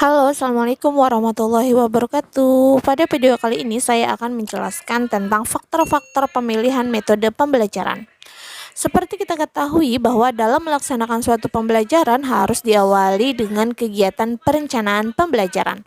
Halo, Assalamualaikum warahmatullahi wabarakatuh. Pada video kali ini saya akan menjelaskan tentang faktor-faktor pemilihan metode pembelajaran. Seperti kita ketahui bahwa dalam melaksanakan suatu pembelajaran harus diawali dengan kegiatan perencanaan pembelajaran.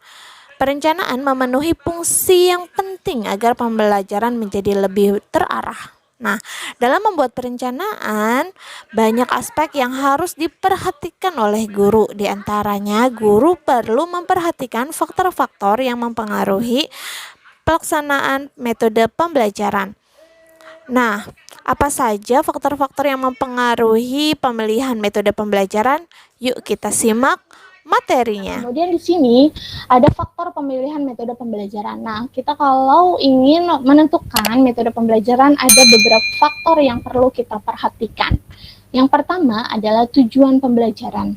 Perencanaan memenuhi fungsi yang penting agar pembelajaran menjadi lebih terarah. Nah, dalam membuat perencanaan, banyak aspek yang harus diperhatikan oleh guru. Di antaranya, guru perlu memperhatikan faktor-faktor yang mempengaruhi pelaksanaan metode pembelajaran. Nah, apa saja faktor-faktor yang mempengaruhi pemilihan metode pembelajaran? Yuk kita simak materinya. Kemudian di sini ada faktor pemilihan metode pembelajaran. Nah, kita kalau ingin menentukan metode pembelajaran ada beberapa faktor yang perlu kita perhatikan. Yang pertama adalah tujuan pembelajaran.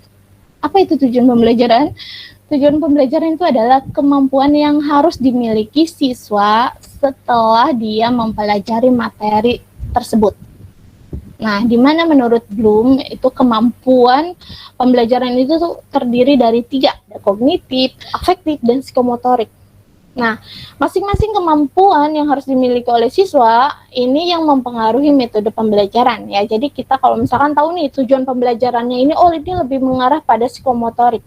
Apa itu tujuan pembelajaran? Tujuan pembelajaran itu adalah kemampuan yang harus dimiliki siswa setelah dia mempelajari materi tersebut. Nah, di mana menurut Bloom itu kemampuan pembelajaran itu tuh terdiri dari 3, ada kognitif, afektif, dan psikomotorik. Nah, masing-masing kemampuan yang harus dimiliki oleh siswa ini yang mempengaruhi metode pembelajaran ya. Jadi kita kalau misalkan tahu nih tujuan pembelajarannya ini, oh ini lebih mengarah pada psikomotorik.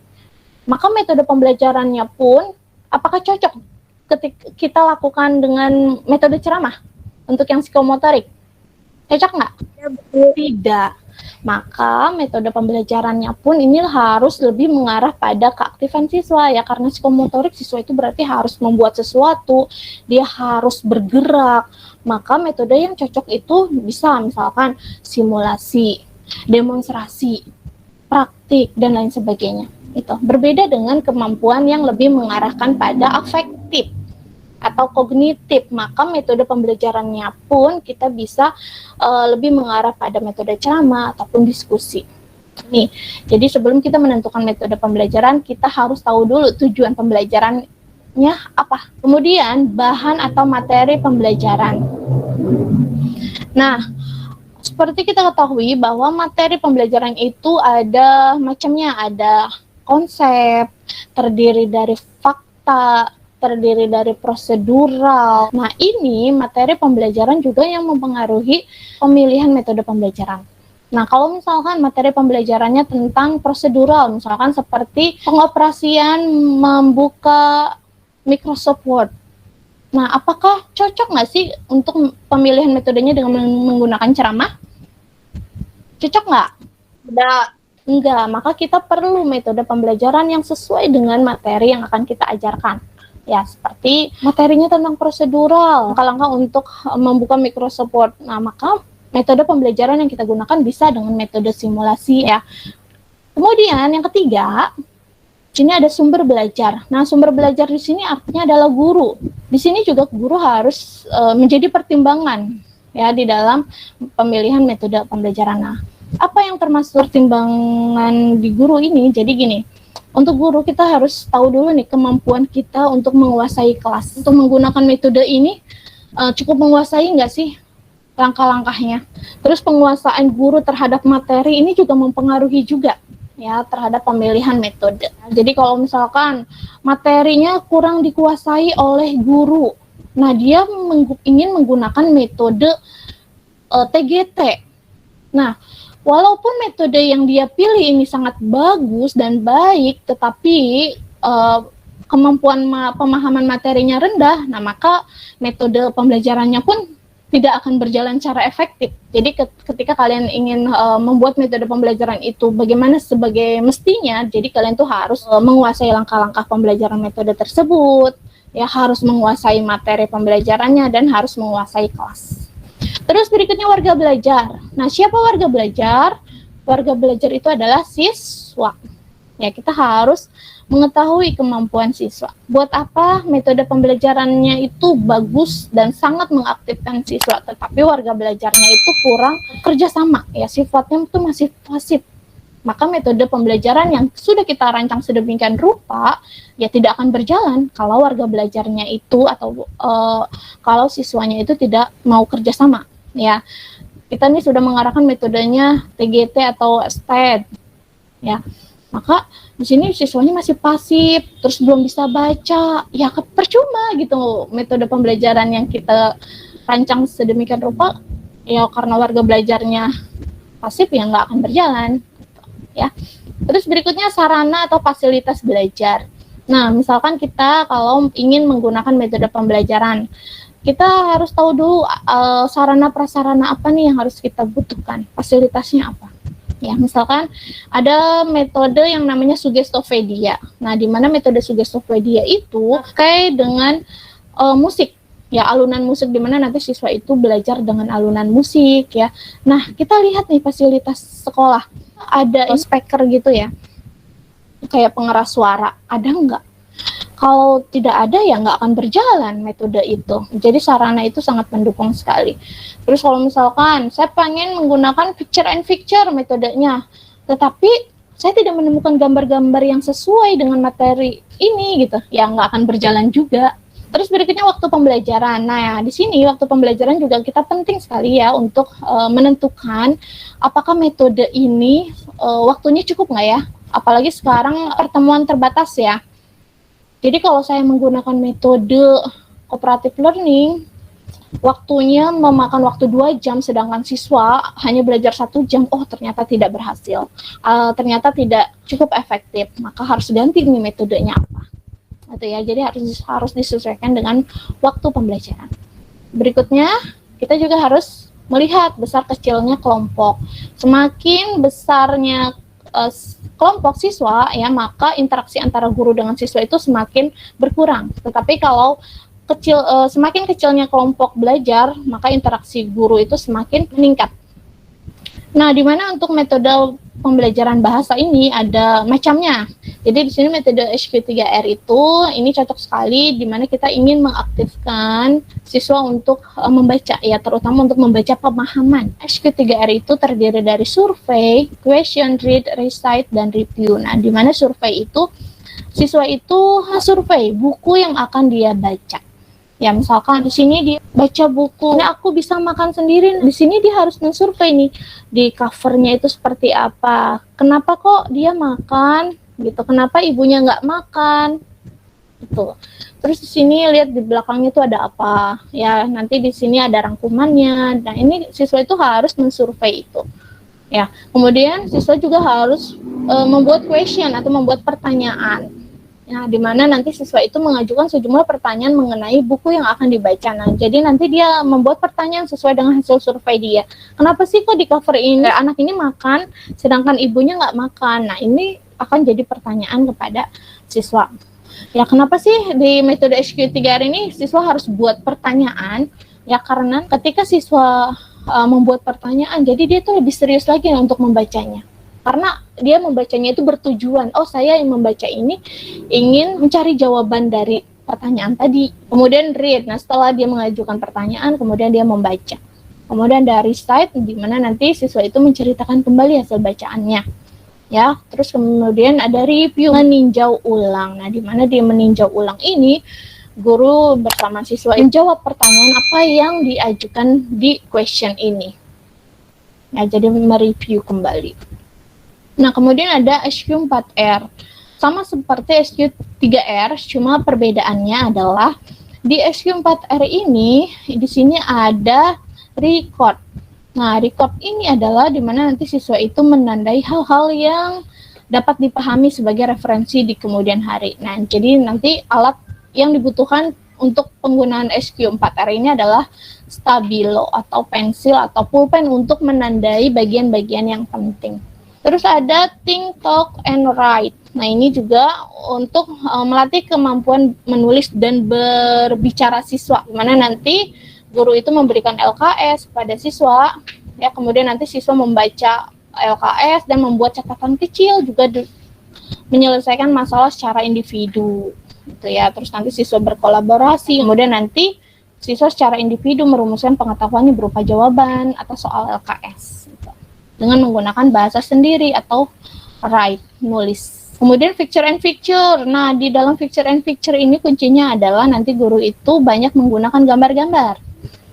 Maka metode pembelajarannya pun apakah cocok ketika kita lakukan dengan metode ceramah untuk yang psikomotorik? Cocok nggak? Tidak. Maka metode pembelajarannya pun ini harus lebih mengarah pada keaktifan siswa ya, karena psikomotorik siswa itu berarti harus membuat sesuatu, dia harus bergerak. Maka metode yang cocok itu bisa misalkan simulasi, demonstrasi, praktik, dan lain sebagainya. Itu berbeda dengan kemampuan yang lebih mengarahkan pada afektif atau kognitif, maka metode pembelajarannya pun kita bisa lebih mengarah pada metode ceramah ataupun diskusi. Nih, jadi sebelum kita menentukan metode pembelajaran, kita harus tahu dulu tujuan pembelajarannya apa. Kemudian bahan atau materi pembelajaran. Nah, seperti kita ketahui bahwa materi pembelajaran itu ada macamnya, ada konsep, terdiri dari fakta, terdiri dari prosedural. Nah, ini materi pembelajaran juga yang mempengaruhi pemilihan metode pembelajaran. Nah, kalau misalkan materi pembelajarannya tentang prosedural, misalkan seperti pengoperasian membuka Microsoft Word. Nah, apakah cocok nggak sih untuk pemilihan metodenya dengan menggunakan ceramah? Cocok nggak? Enggak, maka kita perlu metode pembelajaran yang sesuai dengan materi yang akan kita ajarkan. Ya, seperti materinya tentang prosedural, langkah-langkah untuk membuka Microsoft Word. Nah, maka metode pembelajaran yang kita gunakan bisa dengan metode simulasi ya. Kemudian yang ketiga, sini ada sumber belajar. Nah, sumber belajar di sini artinya adalah guru. Di sini juga guru harus menjadi pertimbangan ya di dalam pemilihan metode pembelajaran. Nah, apa yang termasuk pertimbangan di guru ini? Jadi gini, untuk guru kita harus tahu dulu nih kemampuan kita untuk menguasai kelas. Untuk menggunakan metode ini cukup menguasai nggak sih langkah-langkahnya. Terus penguasaan guru terhadap materi ini juga mempengaruhi juga ya terhadap pemilihan metode. Jadi kalau misalkan materinya kurang dikuasai oleh guru, nah dia ingin menggunakan metode TGT. Nah, walaupun metode yang dia pilih ini sangat bagus dan baik, tetapi kemampuan pemahaman materinya rendah, nah maka metode pembelajarannya pun tidak akan berjalan secara efektif. Jadi ketika kalian ingin membuat metode pembelajaran itu bagaimana sebagai mestinya, jadi kalian tuh harus menguasai langkah-langkah pembelajaran metode tersebut, ya harus menguasai materi pembelajarannya dan harus menguasai kelas. Terus berikutnya warga belajar. Nah, siapa warga belajar? Warga belajar itu adalah siswa. Ya, kita harus mengetahui kemampuan siswa. Buat apa metode pembelajarannya itu bagus dan sangat mengaktifkan siswa, tetapi warga belajarnya itu kurang kerjasama, ya sifatnya itu masih pasif. Maka metode pembelajaran yang sudah kita rancang sedemikian rupa, ya tidak akan berjalan kalau warga belajarnya itu atau kalau siswanya itu tidak mau kerjasama. Ya, kita ini sudah mengarahkan metodenya TGT atau STED. Ya, Maka di sini siswanya masih pasif, terus belum bisa baca, ya percuma gitu metode pembelajaran yang kita rancang sedemikian rupa, ya karena warga belajarnya pasif ya nggak akan berjalan, ya. Terus berikutnya sarana atau fasilitas belajar. Nah, misalkan kita kalau ingin menggunakan metode pembelajaran, kita harus tahu dulu sarana prasarana apa nih yang harus kita butuhkan, fasilitasnya apa. Ya, misalkan ada metode yang namanya Sugestopedia. Nah, di mana metode Sugestopedia itu terkait dengan musik. Ya, alunan musik, di mana nanti siswa itu belajar dengan alunan musik, ya. Nah, kita lihat nih fasilitas sekolah. Ada speaker gitu ya, kayak pengeras suara. Ada nggak? Kalau tidak ada ya nggak akan berjalan metode itu. Jadi sarana itu sangat mendukung sekali. Terus kalau misalkan saya pengen menggunakan picture and picture metodenya, tetapi saya tidak menemukan gambar-gambar yang sesuai dengan materi ini gitu, ya nggak akan berjalan juga. Terus berikutnya waktu pembelajaran. Nah, ya, di sini waktu pembelajaran juga kita penting sekali ya untuk menentukan apakah metode ini waktunya cukup nggak ya. Apalagi sekarang pertemuan terbatas ya. Jadi kalau saya menggunakan metode cooperative learning, waktunya memakan waktu 2 jam, sedangkan siswa hanya belajar 1 jam, oh ternyata tidak berhasil, ternyata tidak cukup efektif, maka harus ganti nih metodenya apa. Gitu ya, jadi harus disesuaikan dengan waktu pembelajaran. Berikutnya, kita juga harus melihat besar kecilnya kelompok. Semakin besarnya kelompok siswa, ya, maka interaksi antara guru dengan siswa itu semakin berkurang. Tetapi kalau semakin kecilnya kelompok belajar, maka interaksi guru itu semakin meningkat. Nah, di mana untuk metode pembelajaran bahasa ini ada macamnya. Jadi di sini metode HQ3R itu ini cocok sekali di mana kita ingin mengaktifkan siswa untuk membaca, ya, terutama untuk membaca pemahaman. HQ3R itu terdiri dari survei, question, read, recite, dan review. Nah, di mana survei itu siswa itu survei buku yang akan dia baca. Ya, misalkan di sini dia baca buku, ini aku bisa makan sendiri. Di sini dia harus mensurvei nih, di covernya itu seperti apa. Kenapa kok dia makan? Gitu. Kenapa ibunya nggak makan? Gitu. Terus di sini lihat di belakangnya itu ada apa? Ya, nanti di sini ada rangkumannya. Nah, ini siswa itu harus mensurvei itu. Ya, kemudian siswa juga harus membuat question atau membuat pertanyaan. Nah, di mana nanti siswa itu mengajukan sejumlah pertanyaan mengenai buku yang akan dibaca. Nah, jadi nanti dia membuat pertanyaan sesuai dengan hasil survei dia. Kenapa sih kok di cover ini anak ini makan, sedangkan ibunya nggak makan? Nah, ini akan jadi pertanyaan kepada siswa. Ya, kenapa sih di metode HQ3R ini siswa harus buat pertanyaan? Ya, karena ketika siswa membuat pertanyaan, jadi dia tuh lebih serius lagi untuk membacanya. Karena dia membacanya itu bertujuan, oh saya yang membaca ini ingin mencari jawaban dari pertanyaan tadi. Kemudian read, nah setelah dia mengajukan pertanyaan, kemudian dia membaca. Kemudian dari recite, di mana nanti siswa itu menceritakan kembali hasil bacaannya. Ya, terus kemudian ada review, meninjau ulang. Nah, di mana dia meninjau ulang ini, guru bersama siswa menjawab pertanyaan apa yang diajukan di question ini. Nah, jadi mereview kembali. Nah, kemudian ada HQ4R. Sama seperti HQ3R, cuma perbedaannya adalah di HQ4R ini, di sini ada record. Nah, record ini adalah di mana nanti siswa itu menandai hal-hal yang dapat dipahami sebagai referensi di kemudian hari. Nah, jadi nanti alat yang dibutuhkan untuk penggunaan HQ4R ini adalah stabilo atau pensil atau pulpen untuk menandai bagian-bagian yang penting. Terus ada think, talk, and write. Nah, ini juga untuk melatih kemampuan menulis dan berbicara siswa. Dimana nanti guru itu memberikan LKS kepada siswa, ya, kemudian nanti siswa membaca LKS dan membuat catatan kecil, juga menyelesaikan masalah secara individu. Gitu ya. Terus nanti siswa berkolaborasi, kemudian nanti siswa secara individu merumuskan pengetahuannya berupa jawaban atau soal LKS. Gitu. Dengan menggunakan bahasa sendiri atau write, nulis. Kemudian picture and picture. Nah, di dalam picture and picture ini kuncinya adalah nanti guru itu banyak menggunakan gambar-gambar.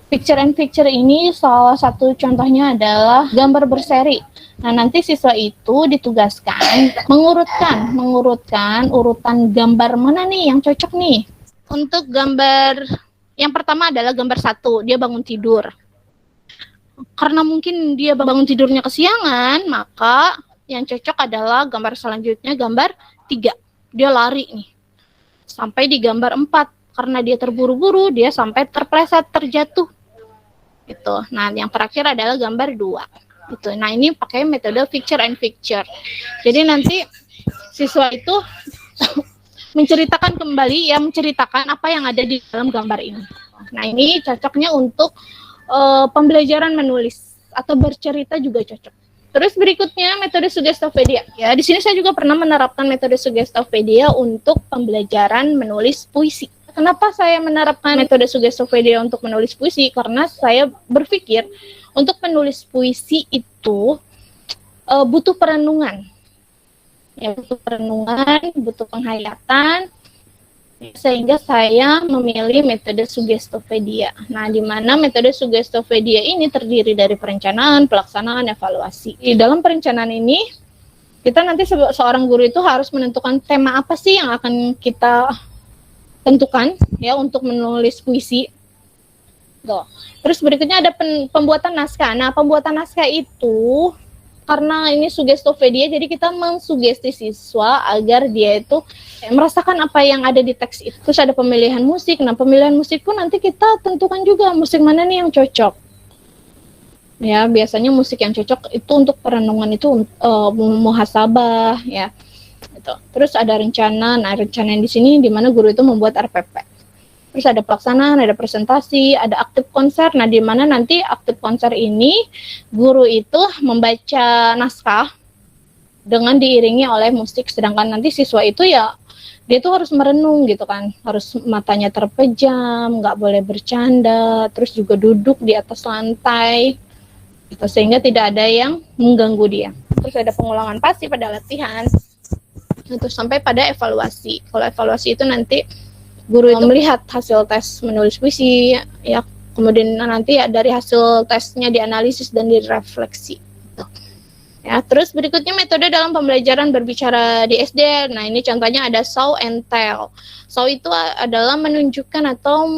Picture and picture ini salah satu contohnya adalah gambar berseri. Nah, nanti siswa itu ditugaskan mengurutkan urutan gambar mana nih yang cocok nih. Untuk gambar yang pertama adalah gambar 1, dia bangun tidur. Karena mungkin dia bangun tidurnya kesiangan, maka yang cocok adalah gambar selanjutnya, gambar 3. Dia lari nih. Sampai di gambar 4, karena dia terburu-buru, dia sampai terpleset, terjatuh. Gitu. Nah, yang terakhir adalah gambar 2. Gitu. Nah, ini pakai metode picture and picture. Jadi nanti siswa itu menceritakan kembali, menceritakan apa yang ada di dalam gambar ini. Nah, ini cocoknya untuk pembelajaran menulis atau bercerita juga cocok. Terus berikutnya metode Suggestopedia. Ya, di sini saya juga pernah menerapkan metode Suggestopedia untuk pembelajaran menulis puisi. Kenapa saya menerapkan metode Suggestopedia untuk menulis puisi? Karena saya berpikir untuk menulis puisi itu butuh perenungan. Ya, butuh perenungan, butuh penghayatan, sehingga saya memilih metode Suggestopedia. Nah, di mana metode Suggestopedia ini terdiri dari perencanaan, pelaksanaan, evaluasi. Di dalam perencanaan ini, kita nanti seorang guru itu harus menentukan tema apa sih yang akan kita tentukan ya untuk menulis puisi. Tuh. Terus berikutnya ada pembuatan naskah. Nah, pembuatan naskah itu karena ini Suggestopedia, jadi kita mensugesti siswa agar dia itu merasakan apa yang ada di teks itu. Terus ada pemilihan musik. Nah, pemilihan musik pun nanti kita tentukan juga musik mana nih yang cocok. Ya, biasanya musik yang cocok itu untuk perenungan itu muhasabah ya. Gitu. Terus ada rencana. Nah, rencana yang di sini di mana guru itu membuat RPP. Terus ada pelaksanaan, ada presentasi, ada aktif konser. Nah, di mana nanti aktif konser ini guru itu membaca naskah dengan diiringi oleh musik. Sedangkan nanti siswa itu ya dia tuh harus merenung gitu kan, harus matanya terpejam, nggak boleh bercanda, terus juga duduk di atas lantai, gitu, sehingga tidak ada yang mengganggu dia. Terus ada pengulangan pasti pada latihan. Terus sampai pada evaluasi. Kalau evaluasi itu nanti guru itu melihat hasil tes menulis puisi, ya kemudian nanti ya dari hasil tesnya dianalisis dan direfleksi. Ya, terus berikutnya metode dalam pembelajaran berbicara di SD. Nah, ini contohnya ada show and tell. Show itu adalah menunjukkan atau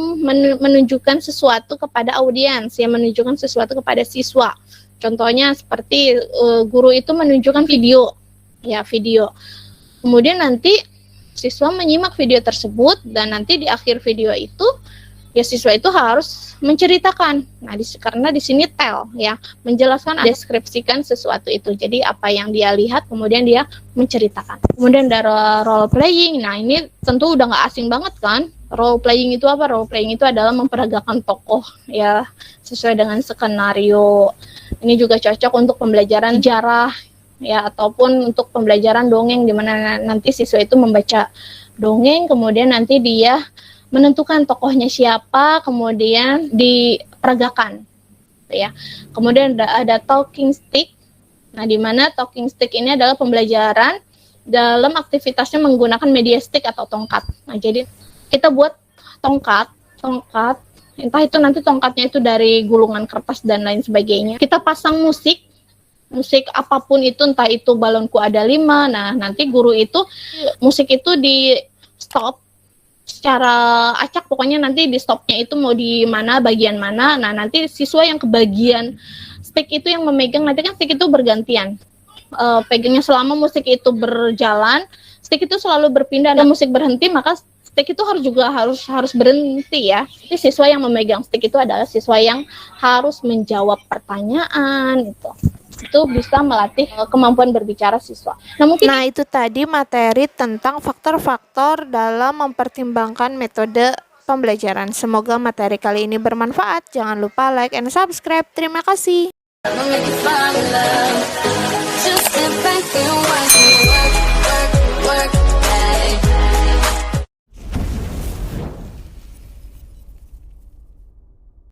menunjukkan sesuatu kepada audiens, yang menunjukkan sesuatu kepada siswa. Contohnya seperti guru itu menunjukkan video, ya video. Kemudian nanti siswa menyimak video tersebut dan nanti di akhir video itu ya siswa itu harus menceritakan. Nah, karena di sini tell ya, menjelaskan, deskripsikan sesuatu itu. Jadi apa yang dia lihat kemudian dia menceritakan. Kemudian ada role playing. Nah, ini tentu udah nggak asing banget kan. Role playing itu apa? Role playing itu adalah memperagakan tokoh ya sesuai dengan skenario. Ini juga cocok untuk pembelajaran sejarah ya, ataupun untuk pembelajaran dongeng di mana nanti siswa itu membaca dongeng, kemudian nanti dia menentukan tokohnya siapa, kemudian diperagakan ya. Kemudian ada talking stick. Nah, di mana talking stick ini adalah pembelajaran dalam aktivitasnya menggunakan media stick atau tongkat. Nah, jadi kita buat tongkat, entah itu nanti tongkatnya itu dari gulungan kertas dan lain sebagainya. Kita pasang musik apapun itu, entah itu balonku ada 5. Nah, nanti guru itu musik itu di stop secara acak, pokoknya nanti di stopnya itu mau di mana, bagian mana. Nah, nanti siswa yang kebagian stick itu yang memegang, nanti kan stick itu bergantian pegangnya selama musik itu berjalan, stick itu selalu berpindah. Dan musik berhenti, maka stick itu harus berhenti ya. Jadi siswa yang memegang stick itu adalah siswa yang harus menjawab pertanyaan itu bisa melatih kemampuan berbicara siswa. Nah, itu tadi materi tentang faktor-faktor dalam mempertimbangkan metode pembelajaran. Semoga materi kali ini bermanfaat. Jangan lupa like and subscribe. Terima kasih.